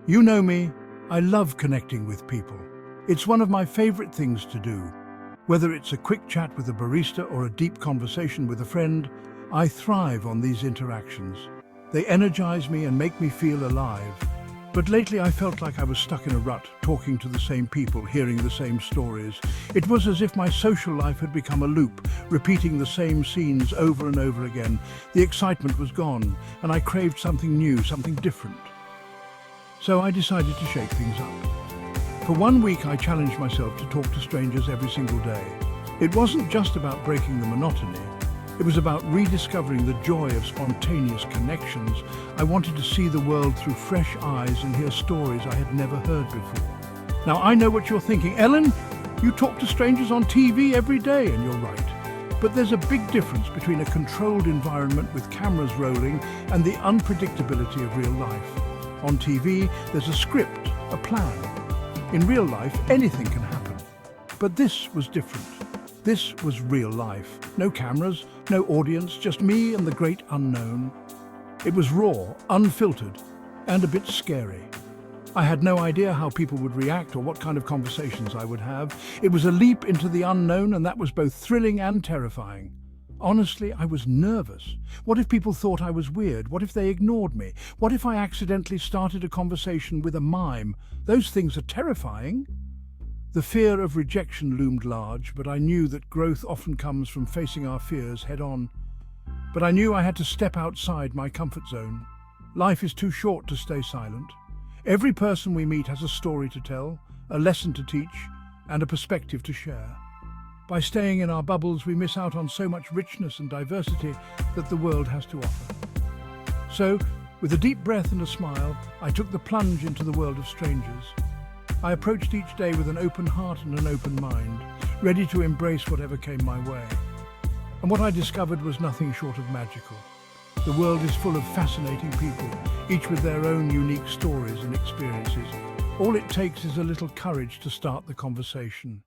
You know me, I love connecting with people. It's one of my favorite things to do. Whether it's a quick chat with a barista or a deep conversation with a friend, I thrive on these interactions. They energize me and make me feel alive. But lately I felt like I was stuck in a rut, talking to the same people, hearing the same stories. It was as if my social life had become a loop, repeating the same scenes over and over again. The excitement was gone, and I craved something new, something different. So I decided to shake things up. For 1 week I challenged myself to talk to strangers every single day. It wasn't just about breaking the monotony. It was about rediscovering the joy of spontaneous connections. I wanted to see the world through fresh eyes and hear stories I had never heard before. Now I know what you're thinking. Ellen, you talk to strangers on TV every day, and you're right. But there's a big difference between a controlled environment with cameras rolling and the unpredictability of real life. On TV, there's a script, a plan. In real life, anything can happen. But this was different. This was real life. No cameras, no audience, just me and the great unknown. It was raw, unfiltered, and a bit scary. I had no idea how people would react or what kind of conversations I would have. It was a leap into the unknown, and that was both thrilling and terrifying. Honestly, I was nervous. What if people thought I was weird? What if they ignored me? What if I accidentally started a conversation with a mime? Those things are terrifying. The fear of rejection loomed large, but I knew that growth often comes from facing our fears head on. But I knew I had to step outside my comfort zone. Life is too short to stay silent. Every person we meet has a story to tell, a lesson to teach, and a perspective to share. By staying in our bubbles, we miss out on so much richness and diversity that the world has to offer. So, with a deep breath and a smile, I took the plunge into the world of strangers. I approached each day with an open heart and an open mind, ready to embrace whatever came my way. And what I discovered was nothing short of magical. The world is full of fascinating people, each with their own unique stories and experiences. All it takes is a little courage to start the conversation.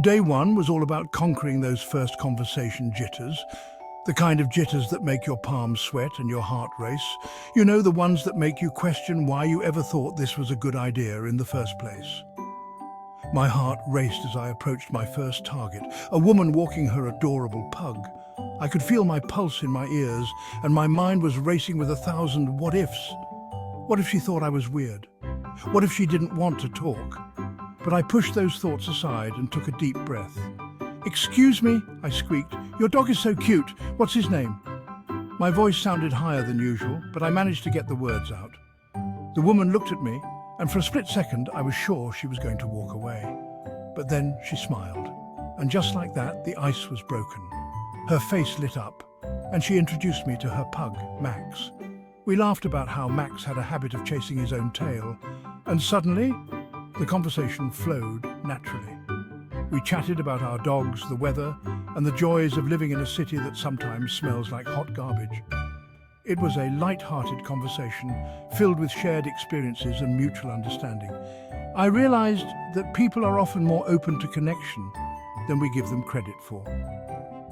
Day one was all about conquering those first conversation jitters. The kind of jitters that make your palms sweat and your heart race. You know, the ones that make you question why you ever thought this was a good idea in the first place. My heart raced as I approached my first target, a woman walking her adorable pug. I could feel my pulse in my ears, and my mind was racing with 1,000 what-ifs. What if she thought I was weird? What if she didn't want to talk? But I pushed those thoughts aside and took a deep breath. "Excuse me," I squeaked. "Your dog is so cute. What's his name?" My voice sounded higher than usual, but I managed to get the words out. The woman looked at me, and for a split second I was sure she was going to walk away. But then she smiled, and just like that, the ice was broken. Her face lit up, and she introduced me to her pug, Max. We laughed about how Max had a habit of chasing his own tail, and suddenly, the conversation flowed naturally. We chatted about our dogs, the weather, and the joys of living in a city that sometimes smells like hot garbage. It was a light-hearted conversation filled with shared experiences and mutual understanding. I realized that people are often more open to connection than we give them credit for.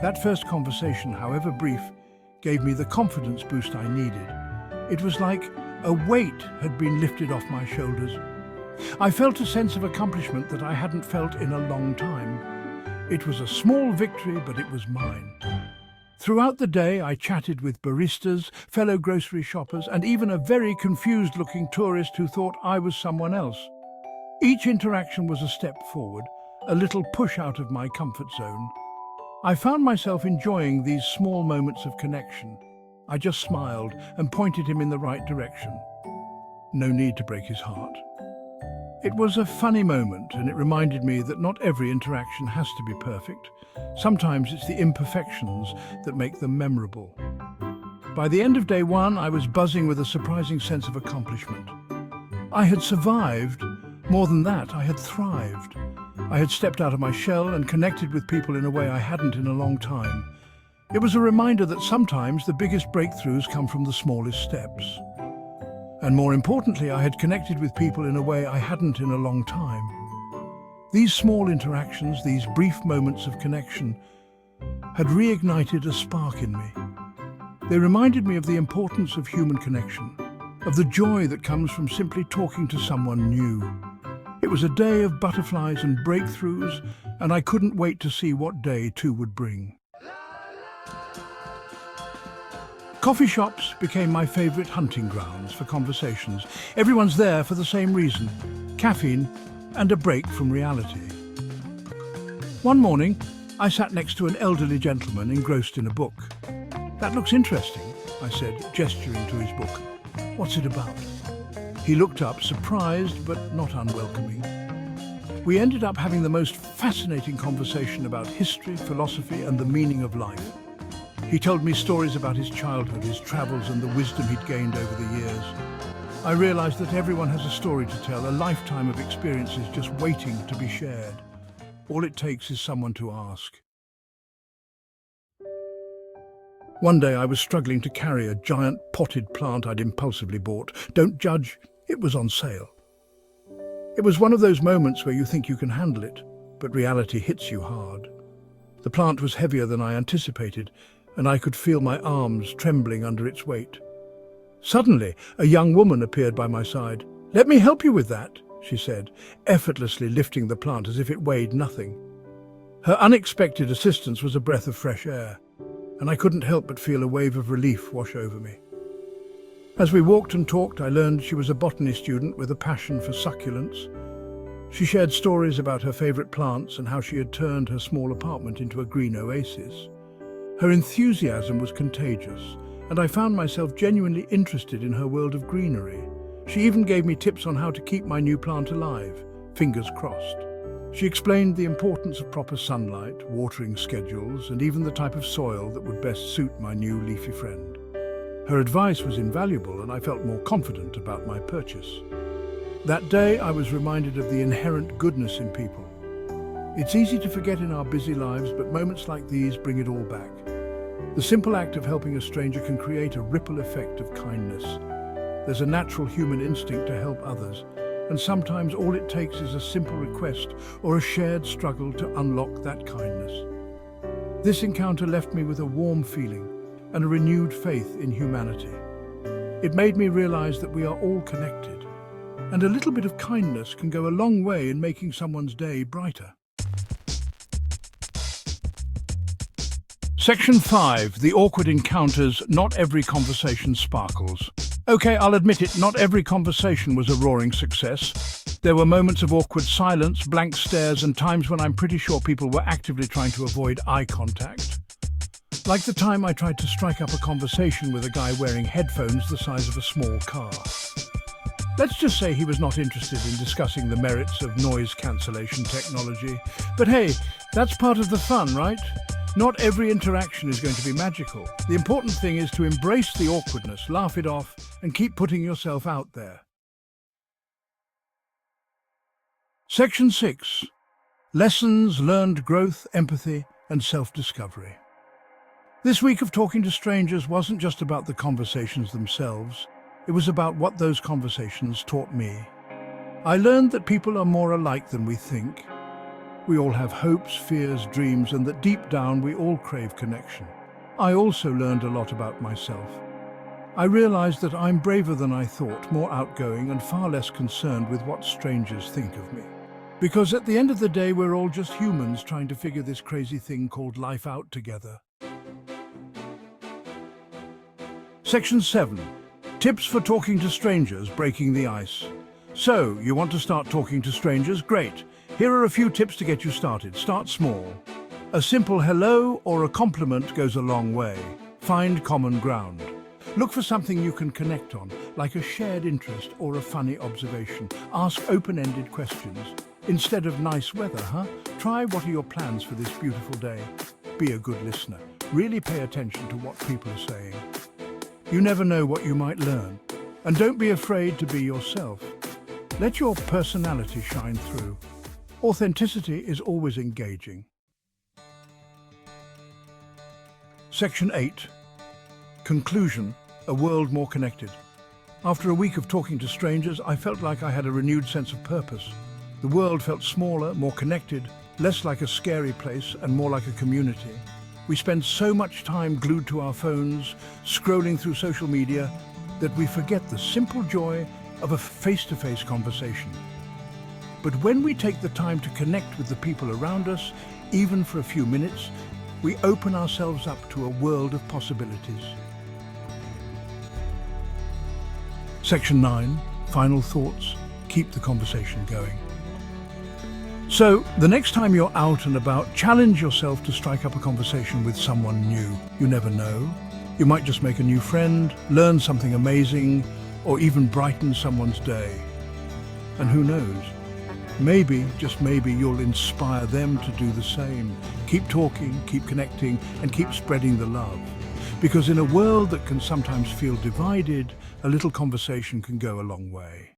That first conversation, however brief, gave me the confidence boost I needed. It was like a weight had been lifted off my shoulders. I felt a sense of accomplishment that I hadn't felt in a long time. It was a small victory, but it was mine. Throughout the day, I chatted with baristas, fellow grocery shoppers, and even a very confused-looking tourist who thought I was someone else. Each interaction was a step forward, a little push out of my comfort zone. I found myself enjoying these small moments of connection. I just smiled and pointed him in the right direction. No need to break his heart. It was a funny moment, and it reminded me that not every interaction has to be perfect. Sometimes it's the imperfections that make them memorable. By the end of day one, I was buzzing with a surprising sense of accomplishment. I had survived. More than that, I had thrived. I had stepped out of my shell and connected with people in a way I hadn't in a long time. It was a reminder that sometimes the biggest breakthroughs come from the smallest steps. And more importantly, I had connected with people in a way I hadn't in a long time. These small interactions, these brief moments of connection, had reignited a spark in me. They reminded me of the importance of human connection, of the joy that comes from simply talking to someone new. It was a day of butterflies and breakthroughs, and I couldn't wait to see what day 2 would bring. Coffee shops became my favourite hunting grounds for conversations. Everyone's there for the same reason: caffeine and a break from reality. One morning, I sat next to an elderly gentleman engrossed in a book. "That looks interesting," I said, gesturing to his book. "What's it about?" He looked up, surprised but not unwelcoming. We ended up having the most fascinating conversation about history, philosophy, and the meaning of life. He told me stories about his childhood, his travels, and the wisdom he'd gained over the years. I realized that everyone has a story to tell, a lifetime of experiences just waiting to be shared. All it takes is someone to ask. One day I was struggling to carry a giant potted plant I'd impulsively bought. Don't judge, it was on sale. It was one of those moments where you think you can handle it, but reality hits you hard. The plant was heavier than I anticipated, and I could feel my arms trembling under its weight. Suddenly, a young woman appeared by my side. "Let me help you with that," she said, effortlessly lifting the plant as if it weighed nothing. Her unexpected assistance was a breath of fresh air, and I couldn't help but feel a wave of relief wash over me. As we walked and talked, I learned she was a botany student with a passion for succulents. She shared stories about her favourite plants and how she had turned her small apartment into a green oasis. Her enthusiasm was contagious, and I found myself genuinely interested in her world of greenery. She even gave me tips on how to keep my new plant alive, fingers crossed. She explained the importance of proper sunlight, watering schedules, and even the type of soil that would best suit my new leafy friend. Her advice was invaluable, and I felt more confident about my purchase. That day, I was reminded of the inherent goodness in people. It's easy to forget in our busy lives, but moments like these bring it all back. The simple act of helping a stranger can create a ripple effect of kindness. There's a natural human instinct to help others, and sometimes all it takes is a simple request or a shared struggle to unlock that kindness. This encounter left me with a warm feeling and a renewed faith in humanity. It made me realize that we are all connected, and a little bit of kindness can go a long way in making someone's day brighter. Section 5. The awkward encounters. Not every conversation sparkles. Okay, I'll admit it, not every conversation was a roaring success. There were moments of awkward silence, blank stares, and times when I'm pretty sure people were actively trying to avoid eye contact. Like the time I tried to strike up a conversation with a guy wearing headphones the size of a small car. Let's just say he was not interested in discussing the merits of noise cancellation technology. But hey, that's part of the fun, right? Not every interaction is going to be magical. The important thing is to embrace the awkwardness, laugh it off, and keep putting yourself out there. Section 6. Lessons learned: growth, empathy, and self-discovery. This week of talking to strangers wasn't just about the conversations themselves. It was about what those conversations taught me. I learned that people are more alike than we think. We all have hopes, fears, dreams, and that deep down we all crave connection. I also learned a lot about myself. I realized that I'm braver than I thought, more outgoing, and far less concerned with what strangers think of me. Because at the end of the day, we're all just humans trying to figure this crazy thing called life out together. Section 7. Tips for talking to strangers, breaking the ice. So, you want to start talking to strangers? Great. Here are a few tips to get you started. Start small. A simple hello or a compliment goes a long way. Find common ground. Look for something you can connect on, like a shared interest or a funny observation. Ask open-ended questions. Instead of "nice weather, huh?" Try "what are your plans for this beautiful day?" Be a good listener. Really pay attention to what people are saying. You never know what you might learn. And don't be afraid to be yourself. Let your personality shine through. Authenticity is always engaging. Section 8. Conclusion: a world more connected. After a week of talking to strangers, I felt like I had a renewed sense of purpose. The world felt smaller, more connected, less like a scary place and more like a community. We spend so much time glued to our phones, scrolling through social media, that we forget the simple joy of a face-to-face conversation. But when we take the time to connect with the people around us, even for a few minutes, we open ourselves up to a world of possibilities. Section 9, final thoughts. Keep the conversation going. So, the next time you're out and about, challenge yourself to strike up a conversation with someone new. You never know. You might just make a new friend, learn something amazing, or even brighten someone's day. And who knows? Maybe, just maybe, you'll inspire them to do the same. Keep talking, keep connecting, and keep spreading the love. Because in a world that can sometimes feel divided, a little conversation can go a long way.